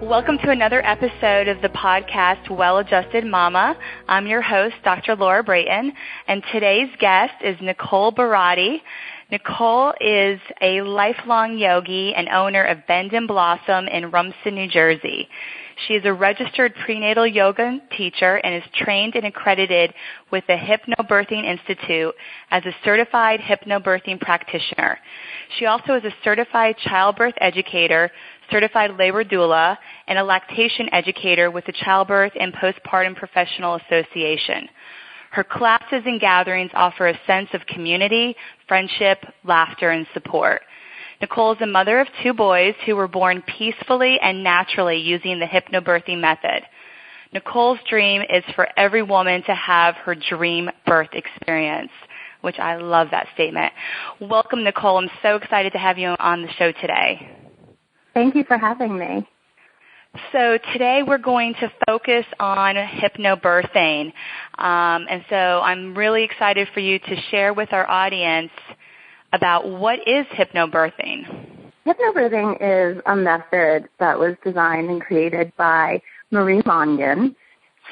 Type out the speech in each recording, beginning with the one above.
Welcome to another episode of the podcast, Well-Adjusted Mama. I'm your host, Dr. Laura Brayton, and today's guest is Nicole Buratti. Nicole is a lifelong yogi and owner of Bend and Blossom in Rumson, New Jersey. She is a registered prenatal yoga teacher and is trained and accredited with the HypnoBirthing Institute as a certified hypnobirthing practitioner. She also is a certified childbirth educator, certified labor doula, and a lactation educator with the Childbirth and Postpartum Professional Association. Her classes and gatherings offer a sense of community, friendship, laughter, and support. Nicole is a mother of 2 boys who were born peacefully and naturally using the hypnobirthing method. Nicole's dream is for every woman to have her dream birth experience, which I love that statement. Welcome, Nicole. I'm so excited to have you on the show today. Thank you for having me. So today we're going to focus on hypnobirthing. And so I'm really excited for you to share with our audience about what is hypnobirthing. Hypnobirthing is a method that was designed and created by Marie Mongan.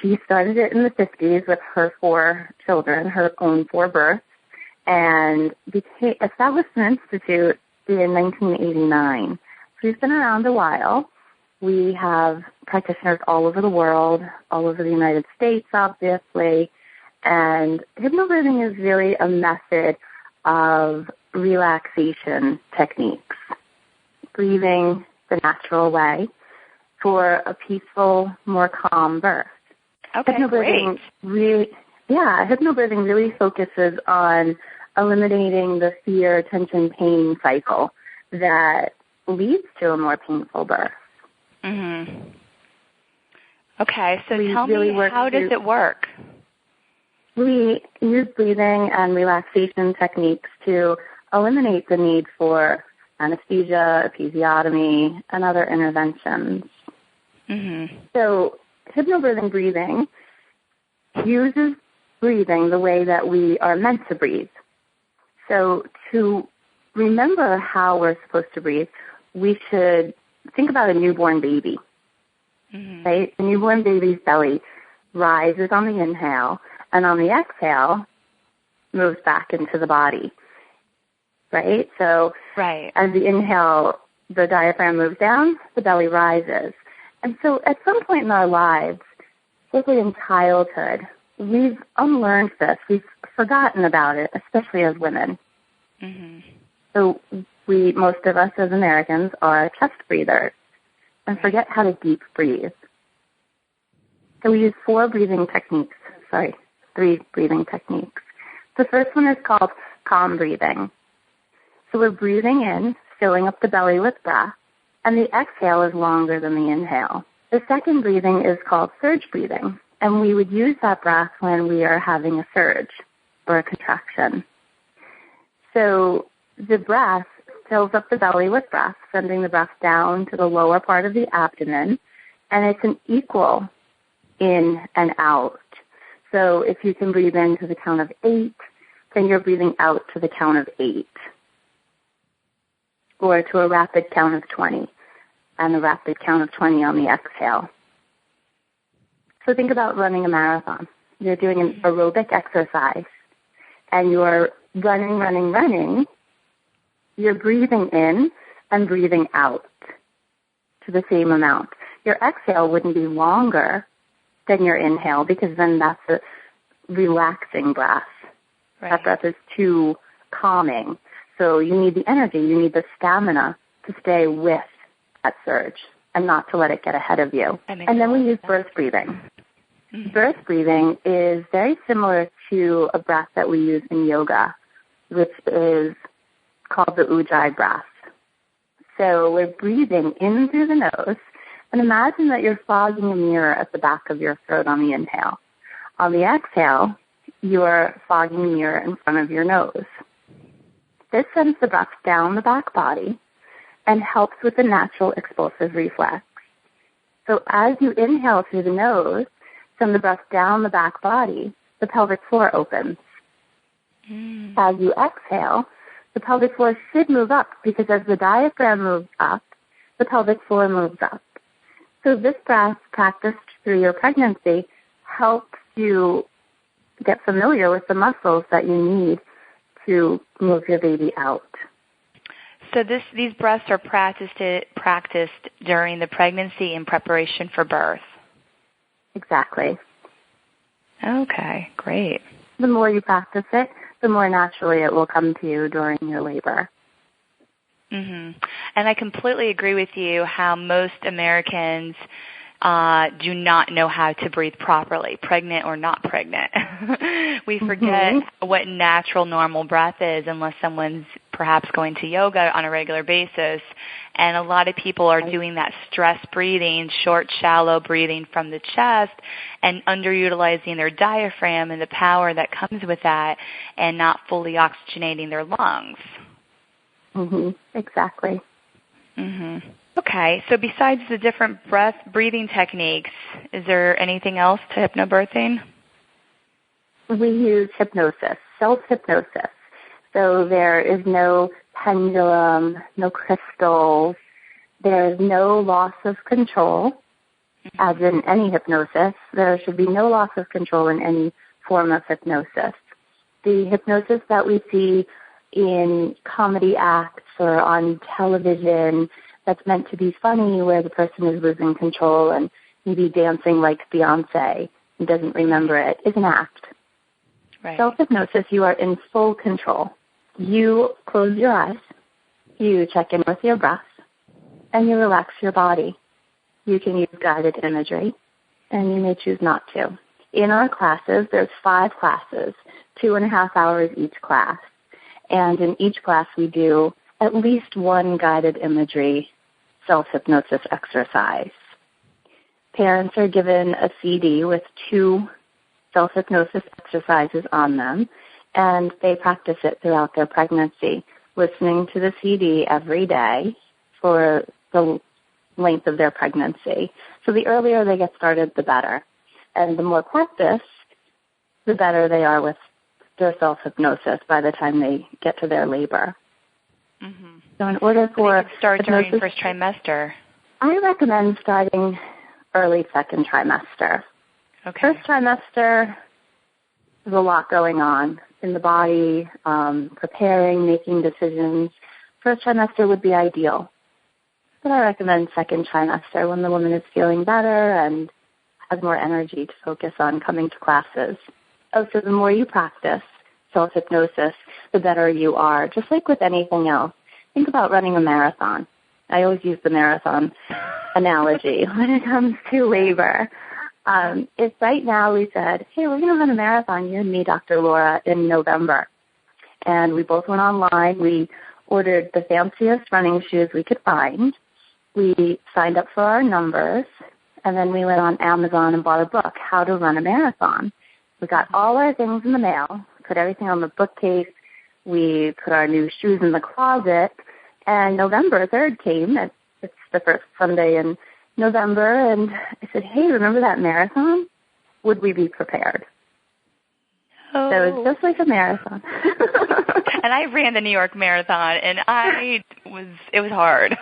She started it in the 50s with her 4 children, her own 4 births, and established an institute in 1989. She's been around a while. We have practitioners all over the world, all over the United States, obviously, and hypnobirthing is really a method of relaxation techniques, breathing the natural way for a peaceful, more calm birth. Okay, hypnobirthing really focuses on eliminating the fear, tension, pain cycle that leads to a more painful birth. Mm-hmm. Okay, so tell me, how does it work? We use breathing and relaxation techniques to eliminate the need for anesthesia, episiotomy, and other interventions. Mm-hmm. So hypnobirthing breathing uses breathing the way that we are meant to breathe. So to remember how we're supposed to breathe, we should think about a newborn baby, right? The newborn baby's belly rises on the inhale, and on the exhale, moves back into the body, right? So as the inhale, the diaphragm moves down, the belly rises. And so at some point in our lives, especially in childhood, we've unlearned this. We've forgotten about it, especially as women. Mm-hmm. So most of us as Americans are chest breathers and forget how to deep breathe. So we use 3 breathing techniques. The first one is called calm breathing. So we're breathing in, filling up the belly with breath, and the exhale is longer than the inhale. The second breathing is called surge breathing, and we would use that breath when we are having a surge or a contraction. So the breath fills up the belly with breath, sending the breath down to the lower part of the abdomen, and it's an equal in and out. So if you can breathe in to the count of 8, then you're breathing out to the count of 8, or to a rapid count of 20, and a rapid count of 20 on the exhale. So think about running a marathon. You're doing an aerobic exercise, and you're running. You're breathing in and breathing out to the same amount. Your exhale wouldn't be longer than your inhale because then that's a relaxing breath. Right. That breath is too calming. So you need the energy, you need the stamina to stay with that surge and not to let it get ahead of you. And then we use birth breathing. Mm-hmm. Birth breathing is very similar to a breath that we use in yoga, which is called the Ujjayi breath. So we're breathing in through the nose, and imagine that you're fogging a mirror at the back of your throat on the inhale. On the exhale, you're fogging a mirror in front of your nose. This sends the breath down the back body and helps with the natural expulsive reflex. So as you inhale through the nose, send the breath down the back body, the pelvic floor opens. As you exhale, the pelvic floor should move up because as the diaphragm moves up, the pelvic floor moves up. So this breath practiced through your pregnancy helps you get familiar with the muscles that you need to move your baby out. So these breaths are practiced during the pregnancy in preparation for birth. Exactly. Okay, great. The more you practice it, the more naturally it will come to you during your labor. Mm-hmm. And I completely agree with you how most Americans do not know how to breathe properly, pregnant or not pregnant. We forget what natural, normal breath is unless someone's perhaps going to yoga on a regular basis. And a lot of people are doing that stress breathing, short, shallow breathing from the chest and underutilizing their diaphragm and the power that comes with that and not fully oxygenating their lungs. Exactly. Okay, so besides the different breathing techniques, is there anything else to hypnobirthing? We use hypnosis, self-hypnosis. So there is no pendulum, no crystals. There is no loss of control, as in any hypnosis. There should be no loss of control in any form of hypnosis. The hypnosis that we see in comedy acts or on television that's meant to be funny, where the person is losing control and maybe dancing like Beyonce and doesn't remember it, is an act. Right. Self-hypnosis, you are in full control. You close your eyes, you check in with your breath, and you relax your body. You can use guided imagery, and you may choose not to. In our classes, there's 5 classes, 2.5 hours each class. And in each class, we do at least one guided imagery self-hypnosis exercise. Parents are given a CD with 2 self-hypnosis exercises on them, and they practice it throughout their pregnancy, listening to the CD every day for the length of their pregnancy. So the earlier they get started, the better. And the more practice, the better they are with their self-hypnosis by the time they get to their labor. So in order for start during first trimester, I recommend starting early second trimester. Okay. First trimester, there's a lot going on in the body, preparing, making decisions. First trimester would be ideal. But I recommend second trimester when the woman is feeling better and has more energy to focus on coming to classes. Oh, so the more you practice self-hypnosis, the better you are, just like with anything else. Think about running a marathon. I always use the marathon analogy when it comes to labor. If right now we said, hey, we're going to run a marathon, you and me, Dr. Laura, in November, and we both went online, we ordered the fanciest running shoes we could find, we signed up for our numbers, and then we went on Amazon and bought a book, How to Run a Marathon. We got all our things in the mail, put everything on the bookcase, we put our new shoes in the closet, and November 3rd came. It's the first Sunday in November, and I said, hey, remember that marathon? Would we be prepared? Oh. So it's just like a marathon. And I ran the New York Marathon, and it was hard.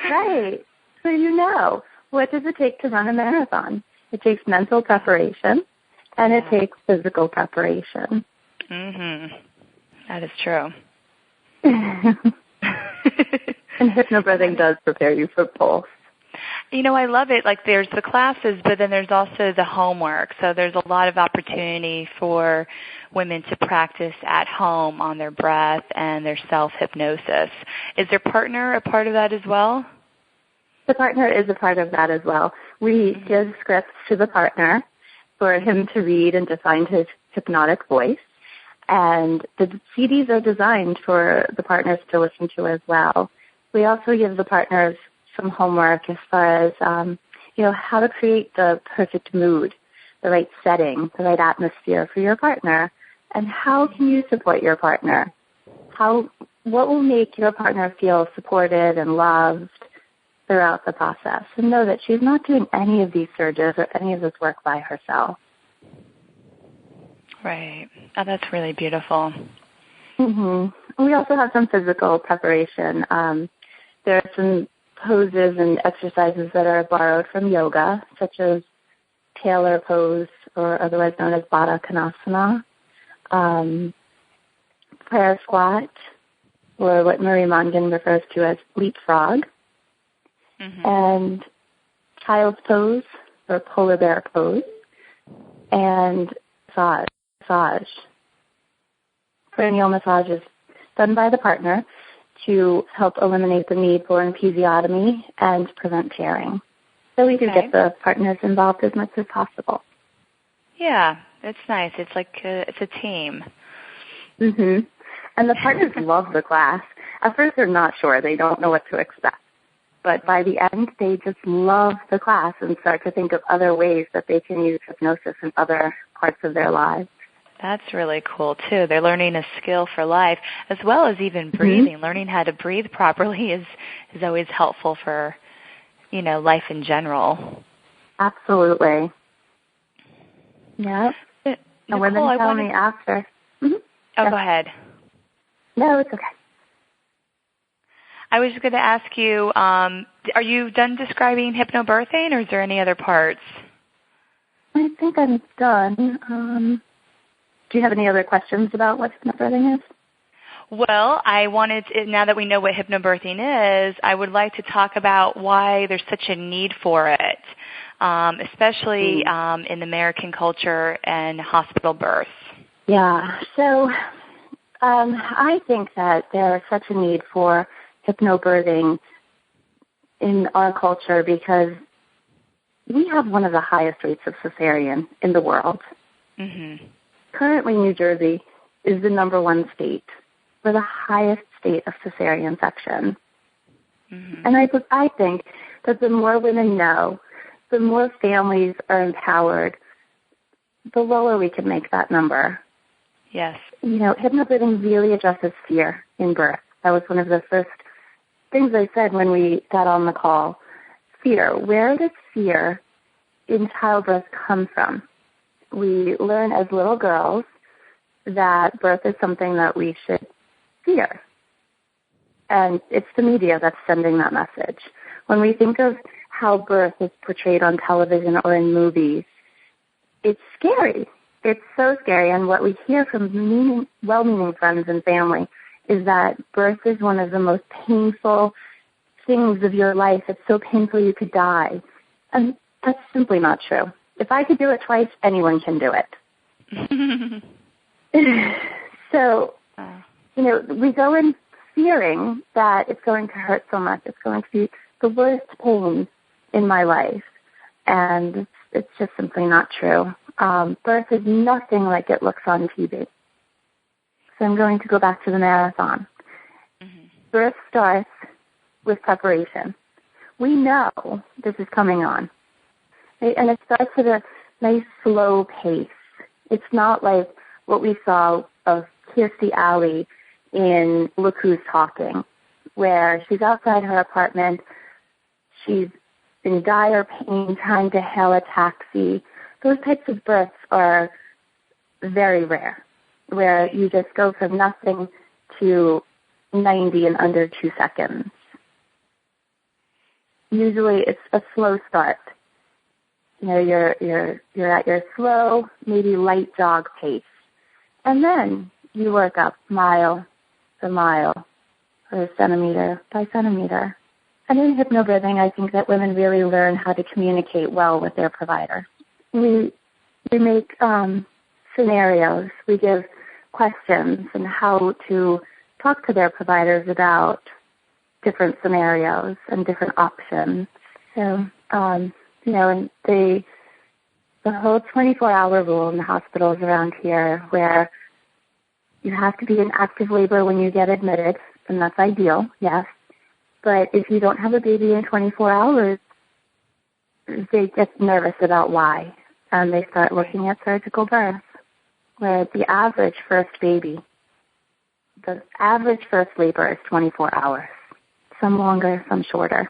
Right. So you know, what does it take to run a marathon? It takes mental preparation, and it takes physical preparation. That is true. And hypnobirthing does prepare you for both. You know, I love it. Like, there's the classes, but then there's also the homework. So there's a lot of opportunity for women to practice at home on their breath and their self-hypnosis. Is their partner a part of that as well? The partner is a part of that as well. We give scripts to the partner for him to read and to find his hypnotic voice. And the CDs are designed for the partners to listen to as well. We also give the partners some homework as far as, how to create the perfect mood, the right setting, the right atmosphere for your partner, and how can you support your partner? What will make your partner feel supported and loved throughout the process, and know that she's not doing any of these surges or any of this work by herself. Right. Oh, that's really beautiful. We also have some physical preparation. There are some poses and exercises that are borrowed from yoga, such as Taylor pose, or otherwise known as Baddha Konasana, prayer squat, or what Marie Mongan refers to as leapfrog, and child's pose, or polar bear pose, and massage. Cranial massage is done by the partner to help eliminate the need for an episiotomy and prevent tearing. So we do get the partners involved as much as possible. Yeah, it's nice. It's like it's a team. And the partners love the class. At first they're not sure. They don't know what to expect. But by the end, they just love the class and start to think of other ways that they can use hypnosis in other parts of their lives. That's really cool, too. They're learning a skill for life, as well as even breathing. Learning how to breathe properly is always helpful for, life in general. Absolutely. Yeah. And women Nicole, tell me after. Oh, go ahead. No, it's okay. I was going to ask you, are you done describing hypnobirthing, or is there any other parts? I think I'm done. Do you have any other questions about what hypnobirthing is? Well, now that we know what hypnobirthing is, I would like to talk about why there's such a need for it, especially in American culture and hospital births. Yeah, so I think that there's such a need for hypnobirthing in our culture because we have one of the highest rates of cesarean in the world. Currently, New Jersey is the number one state for the highest state of cesarean section. And I think that the more women know, the more families are empowered, the lower we can make that number. Yes. Hypnobirthing really addresses fear in birth. That was one of the first things I said when we got on the call. Fear. Where does fear in childbirth come from? We learn as little girls that birth is something that we should fear. And it's the media that's sending that message. When we think of how birth is portrayed on television or in movies, it's scary. It's so scary. And what we hear from well-meaning friends and family is that birth is one of the most painful things of your life. It's so painful you could die. And that's simply not true. If I could do it twice, anyone can do it. So, we go in fearing that it's going to hurt so much. It's going to be the worst pain in my life. And it's just simply not true. Birth is nothing like it looks on TV. So I'm going to go back to the marathon. Birth starts with preparation. We know this is coming on. Right? And it starts at a nice slow pace. It's not like what we saw of Kirstie Alley in Look Who's Talking, where she's outside her apartment, she's in dire pain trying to hail a taxi. Those types of births are very rare, where you just go from nothing to 90 in under 2 seconds. Usually it's a slow start. You're at your slow, maybe light jog pace. And then you work up mile to mile, or centimeter by centimeter. And in hypnobirthing, I think that women really learn how to communicate well with their provider. We make scenarios. We give questions and how to talk to their providers about different scenarios and different options. So, and the whole 24-hour rule in the hospitals around here, where you have to be in active labor when you get admitted, and that's ideal, yes. But if you don't have a baby in 24 hours, they get nervous about why, and they start looking at surgical birth, where the average first labor is 24 hours, some longer, some shorter.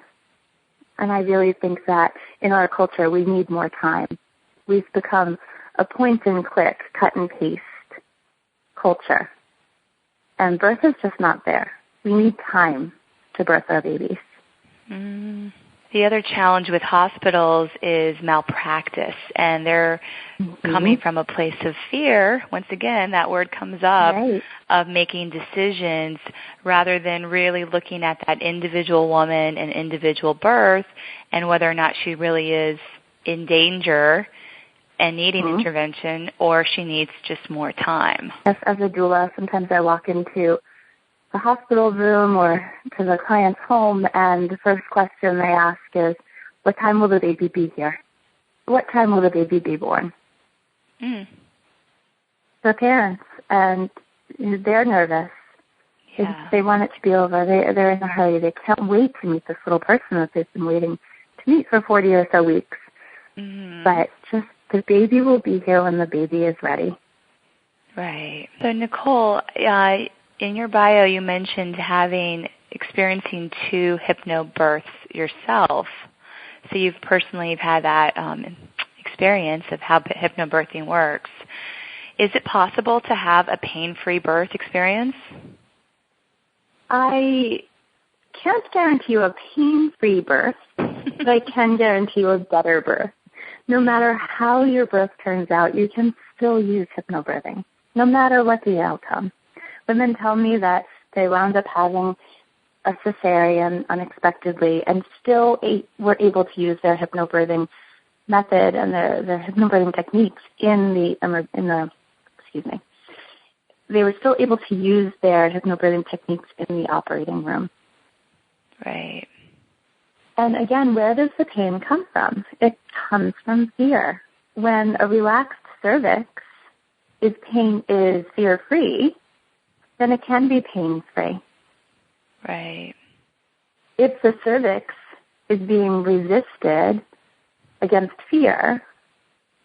And I really think that in our culture, we need more time. We've become a point-and-click, cut-and-paste culture. And birth is just not there. We need time to birth our babies. The other challenge with hospitals is malpractice, and they're coming from a place of fear. Once again, that word comes up, of making decisions rather than really looking at that individual woman and individual birth and whether or not she really is in danger and needing intervention, or she needs just more time. As a doula, sometimes I walk into the hospital room or to the client's home, and the first question they ask is, what time will the baby be here? What time will the baby be born? The parents, and they're nervous. They want it to be over. They're in a hurry. They can't wait to meet this little person that they've been waiting to meet for 40 or so weeks. But just the baby will be here when the baby is ready. Right. So, Nicole, in your bio, you mentioned experiencing 2 hypnobirths yourself. So you've personally had that experience of how hypnobirthing works. Is it possible to have a pain-free birth experience? I can't guarantee you a pain-free birth, but I can guarantee you a better birth. No matter how your birth turns out, you can still use hypnobirthing, no matter what the outcome. Women tell me that they wound up having a cesarean unexpectedly and still were able to use their hypnobirthing method and their hypnobirthing techniques they were still able to use their hypnobirthing techniques in the operating room. Right. And again, where does the pain come from? It comes from fear. When a relaxed cervix is fear-free, then it can be pain-free. Right. If the cervix is being resisted against fear,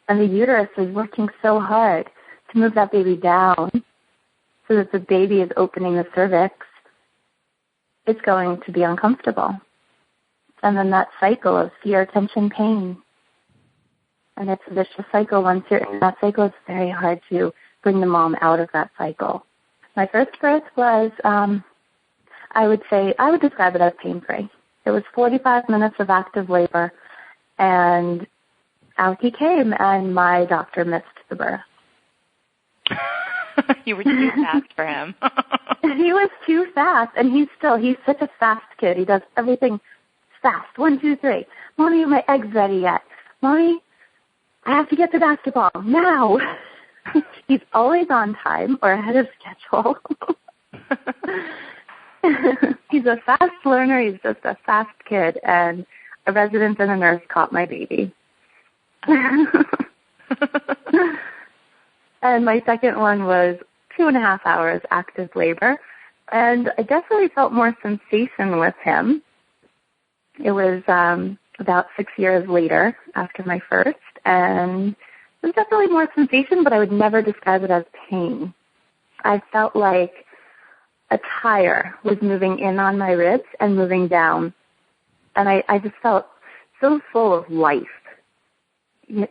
and the uterus is working so hard to move that baby down so that the baby is opening the cervix, it's going to be uncomfortable. And then that cycle of fear, tension, pain. And it's a vicious cycle. Once you're in that cycle, it's very hard to bring the mom out of that cycle. My first birth was, I would describe it as pain-free. It was 45 minutes of active labor, and out he came, and my doctor missed the birth. You were too fast for him. He was too fast, and he's such a fast kid. He does everything fast. 1, 2, 3. Mommy, are my eggs ready yet? Mommy, I have to get the basketball now. He's always on time or ahead of schedule. He's a fast learner. He's just a fast kid, and a resident and a nurse caught my baby. And my second one was 2.5 hours active labor, and I definitely felt more sensation with him. It was about 6 years later after my first, and it was definitely more sensation, but I would never describe it as pain. I felt like a tire was moving in on my ribs and moving down, and I just felt so full of life.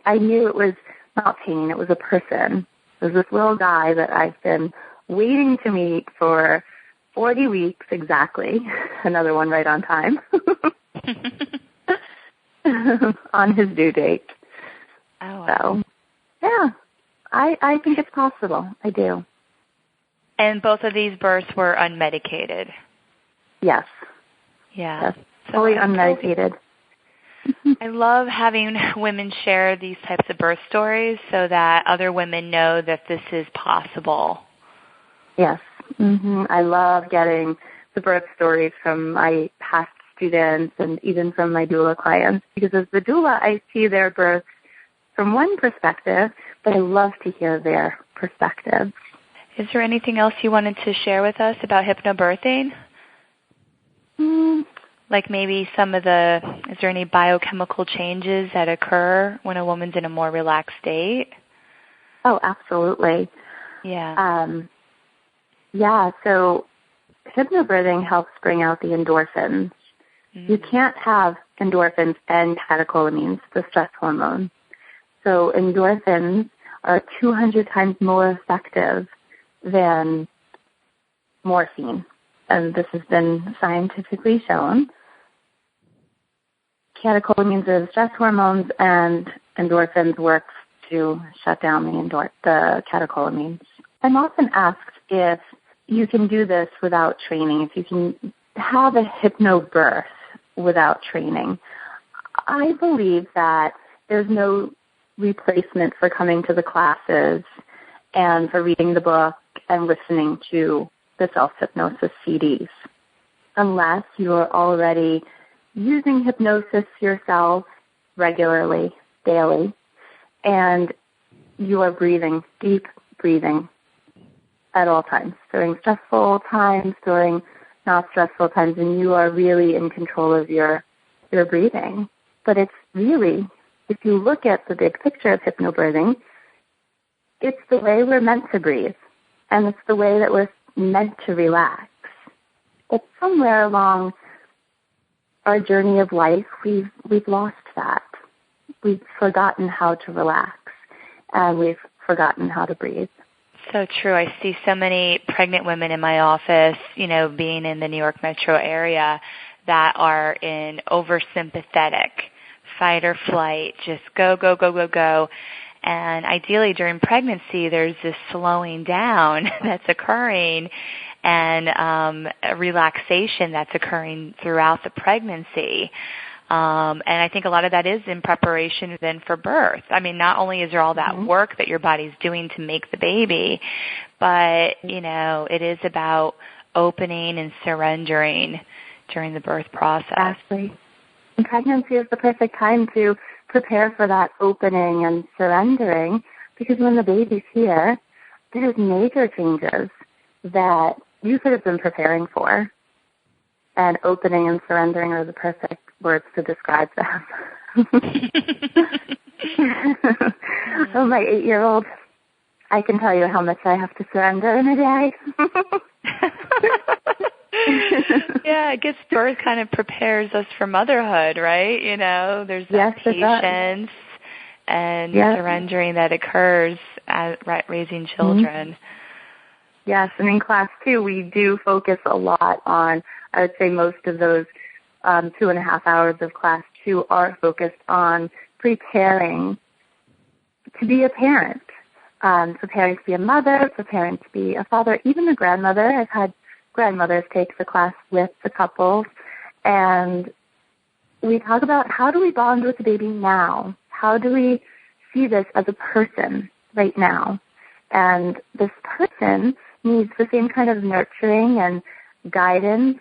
I knew it was not pain, it was a person. It was this little guy that I've been waiting to meet for 40 weeks exactly. Another one right on time. On his due date. Oh, wow. So, yeah, I think it's possible. I do. And both of these births were unmedicated? Yes. Yeah. Yes, fully unmedicated. I love having women share these types of birth stories so that other women know that this is possible. Yes. I love getting the birth stories from my past students and even from my doula clients, because as the doula, I see their births from one perspective, but I love to hear their perspective. Is there anything else you wanted to share with us about hypnobirthing? Like maybe is there any biochemical changes that occur when a woman's in a more relaxed state? Oh, absolutely. Yeah. So hypnobirthing helps bring out the endorphins. You can't have endorphins and catecholamines, the stress hormone. So endorphins are 200 times more effective than morphine. And this has been scientifically shown. catecholamines are the stress hormones, and endorphins work to shut down the catecholamines. I'm often asked if you can do this without training, if you can have a hypnobirth without training. I believe that there's no replacement for coming to the classes and for reading the book and listening to the self-hypnosis CDs, unless you are already using hypnosis yourself regularly, daily, and you are breathing, deep breathing at all times, during stressful times, during not stressful times, and you are really in control of your breathing. But it's really, if you look at the big picture of hypnobirthing, it's the way we're meant to breathe, and it's the way that we're meant to relax. But somewhere along our journey of life, we've lost that. We've forgotten how to relax, and we've forgotten how to breathe. So true. I see so many pregnant women in my office, being in the New York metro area, that are in oversympathetic, fight or flight, just go, go, go, go, go. And ideally during pregnancy, there's this slowing down that's occurring and a relaxation that's occurring throughout the pregnancy. And I think a lot of that is in preparation then for birth. I mean, not only is there all that work that your body's doing to make the baby, but, it is about opening and surrendering during the birth process. Exactly. And pregnancy is the perfect time to prepare for that opening and surrendering, because when the baby's here, there's major changes that you could have been preparing for. And opening and surrendering are the perfect words to describe them. Oh, my 8-year-old, I can tell you how much I have to surrender in a day. Yeah, I guess birth kind of prepares us for motherhood, right? There's that patience and surrendering that occurs at raising children. Yes, and in class 2, we do focus a lot on, I would say most of those 2.5 hours of class 2 are focused on preparing to be a parent, preparing to be a mother, preparing to be a father, even a grandmother. I've had grandmothers take the class with the couples, and we talk about how do we bond with the baby now? How do we see this as a person right now? And this person needs the same kind of nurturing and guidance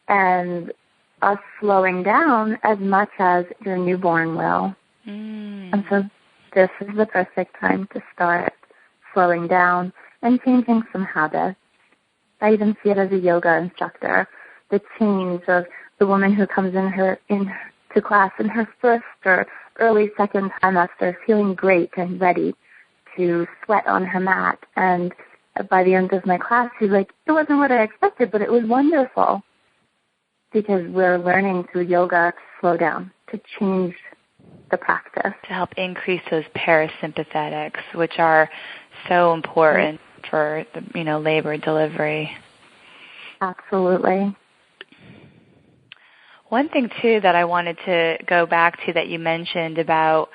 and us slowing down as much as your newborn will. And so this is the perfect time to start slowing down and changing some habits. I even see it as a yoga instructor, the change of the woman who comes into class in her first or early second trimester feeling great and ready to sweat on her mat. And by the end of my class, she's like, it wasn't what I expected, but it was wonderful. Because we're learning through yoga to slow down, to change the practice. To help increase those parasympathetics, which are so important for the, labor and delivery. Absolutely. One thing, too, that I wanted to go back to that you mentioned about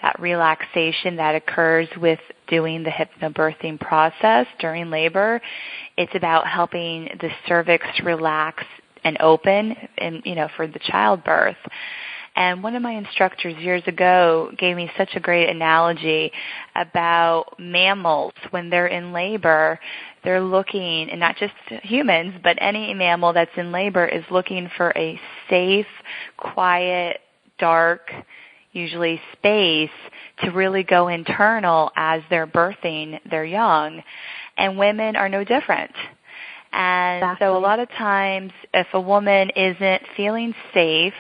that relaxation that occurs with doing the hypnobirthing process during labor, it's about helping the cervix relax and open and, for the childbirth. And one of my instructors years ago gave me such a great analogy about mammals. When they're in labor, they're looking, and not just humans, but any mammal that's in labor is looking for a safe, quiet, dark, usually space to really go internal as they're birthing their young. And women are no different. And so a lot of times if a woman isn't feeling safe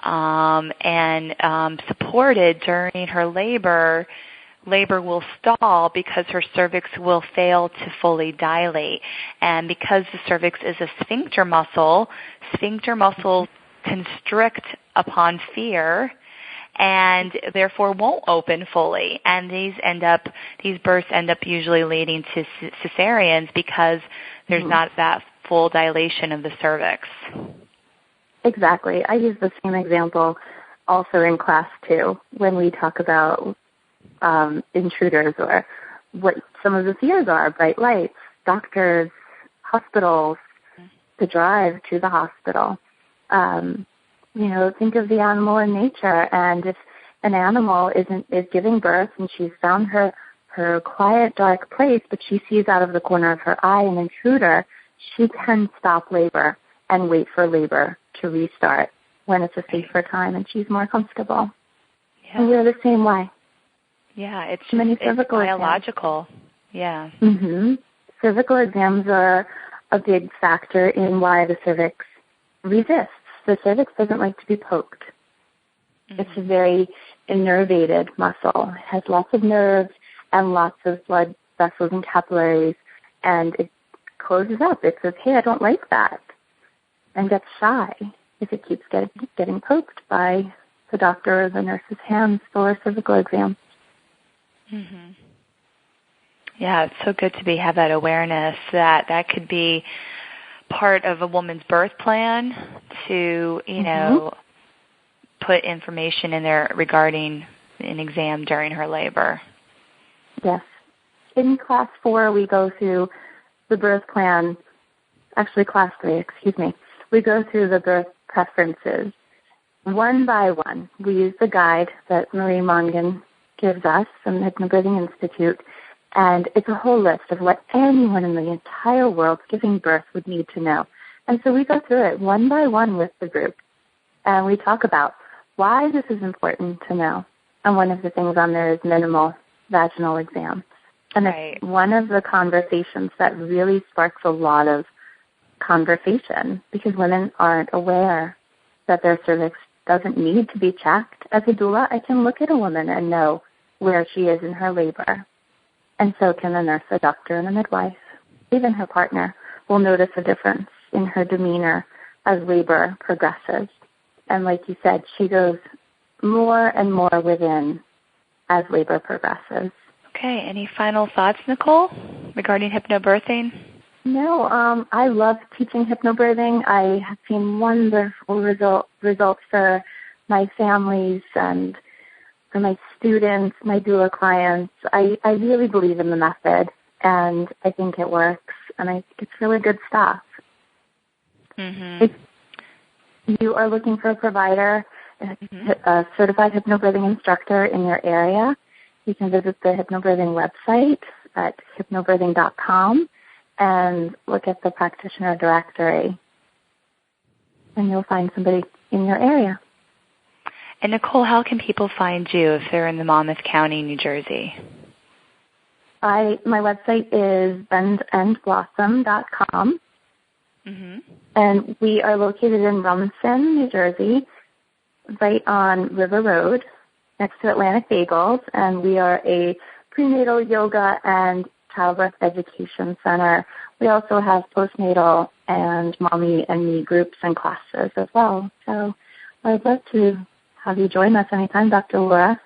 and supported during her labor will stall because her cervix will fail to fully dilate. And because the cervix is a sphincter muscles constrict upon fear and therefore won't open fully. And these births end up usually leading to cesareans because there's not that full dilation of the cervix. Exactly. I use the same example also in class too when we talk about intruders or what some of the fears are, bright lights, doctors, hospitals, the drive to the hospital. Think of the animal in nature, and if an animal is giving birth and she's found her quiet, dark place, but she sees out of the corner of her eye an intruder, she can stop labor and wait for labor to restart when it's a safer time and she's more comfortable. Yeah. And we're the same way. Yeah, it's Exams. biological. Yeah. Mm-hmm. Cervical exams are a big factor in why the cervix resists. The cervix doesn't like to be poked. Mm-hmm. It's a very innervated muscle. It has lots of nerves and lots of blood vessels and capillaries, and it closes up. It says, hey, I don't like that, and gets shy if it keeps getting poked by the doctor or the nurse's hands for a cervical exam. Mm-hmm. Yeah, it's so good to have that awareness that could be part of a woman's birth plan to, put information in there regarding an exam during her labor. Yes. In class 4, we go through the birth plan, actually class 3, we go through the birth preferences one by one. We use the guide that Marie Mongan gives us from the HypnoBirthing Institute, and it's a whole list of what anyone in the entire world giving birth would need to know. And so we go through it one by one with the group, and we talk about why this is important to know. And one of the things on there is minimal vaginal exams. And it's one of the conversations that really sparks a lot of conversation because women aren't aware that their cervix doesn't need to be checked. As a doula, I can look at a woman and know where she is in her labor. And so can a nurse, a doctor, and a midwife. Even her partner will notice a difference in her demeanor as labor progresses. And like you said, she goes more and more within as labor progresses. Okay. Any final thoughts, Nicole, regarding hypnobirthing? No, I love teaching hypnobirthing. I have seen wonderful results for my families and for my students, my doula clients. I really believe in the method, and I think it works, and I think it's really good stuff. Mm-hmm. If you are looking for a provider, a certified hypnobirthing instructor in your area, you can visit the HypnoBirthing website at hypnobirthing.com and look at the practitioner directory, and you'll find somebody in your area. And Nicole, how can people find you if they're in the Monmouth County, New Jersey? My website is bendandblossom.com, and we are located in Rumson, New Jersey, right on River Road, next to Atlantic Bagels, and we are a prenatal yoga and childbirth education center. We also have postnatal and mommy and me groups and classes as well. So I'd love to have you join us anytime, Dr. Laura.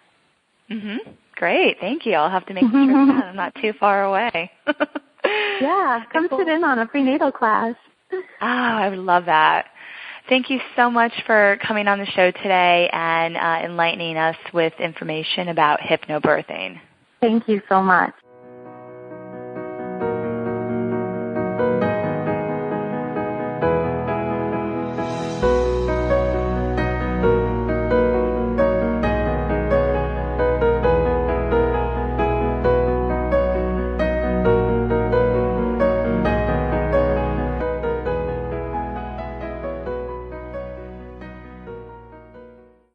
Great. Thank you. I'll have to make sure that I'm not too far away. Yeah, come sit in on a prenatal class. Oh, I would love that. Thank you so much for coming on the show today and enlightening us with information about hypnobirthing. Thank you so much.